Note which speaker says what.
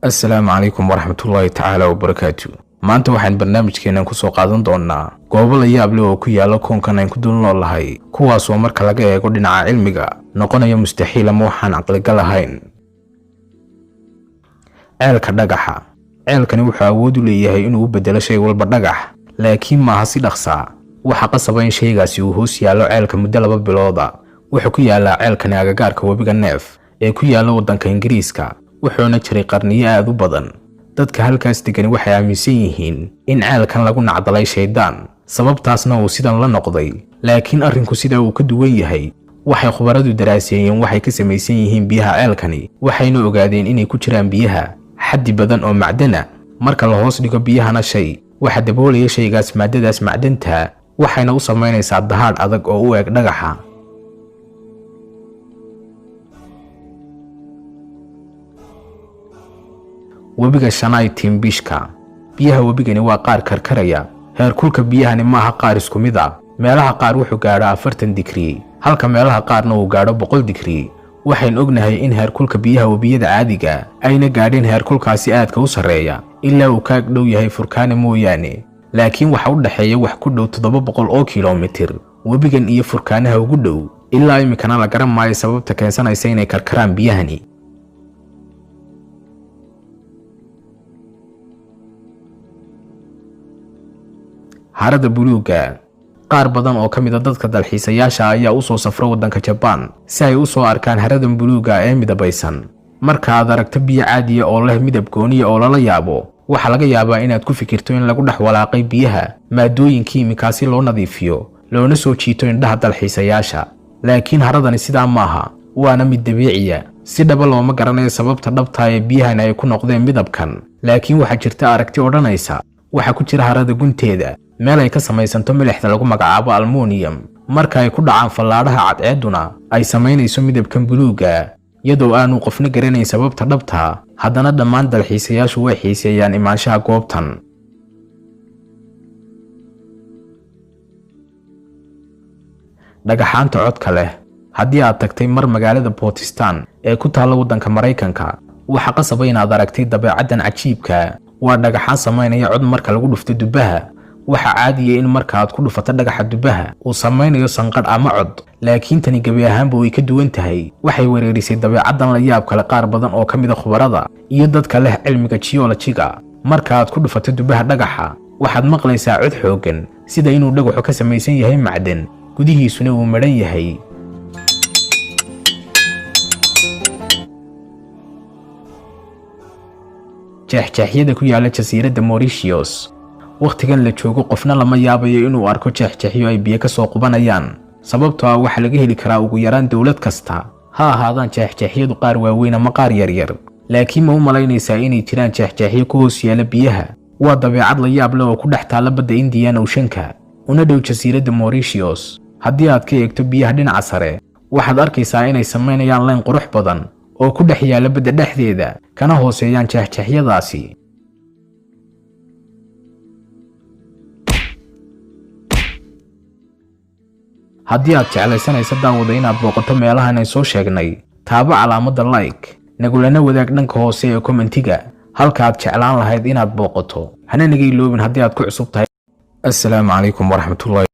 Speaker 1: السلام عليكم ورحمة الله تعالى وبركاته. maanta waxaan barnaamijkeenan ku soo qaadan doonaa goobo la yaab leh oo ku yaala koonkan aan ku dul noolahay kuwaas oo marka laga eego dhinaca cilmiga noqonaya mustaxiil ama waxaan aqliga lahayn. ceelka dhagaxa. ceelkani wuxuu awood u leeyahay inuu u bedelo shay walba dhagax, laakiin maaha si dhaqsa. waxa qasaba in shaygaasi uu hoos yaalo ceelka muddo 2 bilooda. wuxuu ku yaalaa ceelkani agagaarka webiga Neef ee ku yaala waddanka Ingiriiska, wuxuuna jiray qarniyo aad u badan. dadka halkaas degan waxay aaminsan yihiin in ceelkan lagu nacdalay shaydaan, sababtaasna uu sidan la noqday. laakiin arrinku sida uu ka duwan yahay, waxay khubaradu daraaseeyeen waxay ka samaysan yihiin biyaha ceelkani, waxayna ogaadeen inay ku jiraan biyaha xaddi badan oo macdana. marka la hoos dhigo biyahana shay waxa daboolaya shaygaas maadadaas macdanta, waxayna u samaynaysaa dahaadh adag oo u eg dhagaxa. webiga Shanay Timbishka. biyaha webigani waa qaar karkaraya. heerkulka biyahani maaha qaar isku mid ah. meelaha qaar wuxuu gaadhaa 40 digrii, halka meelaha qaarna uu gaadho 100 digrii. waxaan ognahay in heerkulka biyaha webiyada caadiga ayna gaadhin heerkulkaasi aadka u sareeya ilaa uu ka dhow yahay furkaani mooyaane, laakiin waxa u dhaxeeya wax ku dhow 700 oo kiiloomitir webigan iyo furkaanaha ugu dhow. ilaa imikana la garan maayo sababta keensanaysa inay karkaraan biyahani. harada buluuga. qaar badan oo kamid ah dadka dalxiisayaasha ayaa u soo safra waddanka Japan si ay u soo arkaan haradan buluuga ee midabaysan. marka aad aragto biyo caadi ah oo leh midab gooni ah oo lala yaabo, waxa laga yaabaa inaad ku fikirto in lagu dhex walaaqay biyaha maadooyin kiimika si loo nadiifiyo loona soo jiito indhaha dalxiisayaasha. laakiin haradani sidaa maaha, waana mid dabiici ah. si dhaba looma garanayo sababta dhabta ah ee biyahan ay ku noqdeen midabkan, laakiin waxa jirta aragti odhanaysa waxa ku jira harada gunteeda meel ay ka samaysanto milixda lagu magacaabo aluminium. marka ay ku dhacaan fallaadhaha cadceeduna ay samaynayso midabkan buluuga, iyadoo aanu qofna garanayn sababta dhabta. haddana dhammaan dalxiisayaashu way xiiseeyaan imaanshaha goobtan. dhagaxaanta codka leh. haddii aad tagtay mar magaalada Portistan ee ku taalla waddanka Maraykanka, waxa qasaba inaad aragtay dabeecaddan cajiibka. waa dhagaxaan samaynaya cod marka lagu dhufto dubaha. waxa caadi ah in marka aad ku dhufato dhagaxa dubaha uu samaynayo sanqadh ama cod, laakiin tani gabi ahaanba way ka duwan tahay. waxay weerarisay dabeecaddan la yaab kale qaar badan oo kamid ah khubarada iyo dadka leh cilmiga geologiga. marka aad ku dhufato dubaha dhagaxa, waxaad maqlaysaa cod xoogan sida inuu dhagaxu ka samaysan yahay macdan, gudihiisuna uu madhan yahay. jeexjeexyada ku yaala jasiiradda Mauritius. waqtigan la joogo qofna lama yaabayo inuu arko jeexjeexyo ay biyo ka soo qubanayaan, sababtoo ah waxa laga heli karaa ugu yaraan dawlad kasta. ha ahaadaan jeexjeexyadu qaar waaweyn ama qaar yaryar, laakiin ma u malaynaysaa inay jiraan jeexjeexyo ku hoos yaala biyaha. waa dabeecad la yaab leh oo ku dhex taalla badda Indian Ocean-ka una dhow jasiiradda Mauritius. haddii aad ka eegto biyaha dhinaca sare, waxaad arkaysaa inay samaynayaan leen qurux badan oo ku dhex yaala badda dhexdeeda, kana hooseeyaan jeexjeexyadaasi. haddii aad jeclaysanayso daawada inaad booqato meelahan ay soo sheegnay, taabo calaamadda like, nagulana wadaag dhanka hoose ee kommentiga halka aad jeclaan lahayd inaad booqato. hana naga iloobin haddii aad ku cusub tahay. assalaamu calaykum waraxmatullahi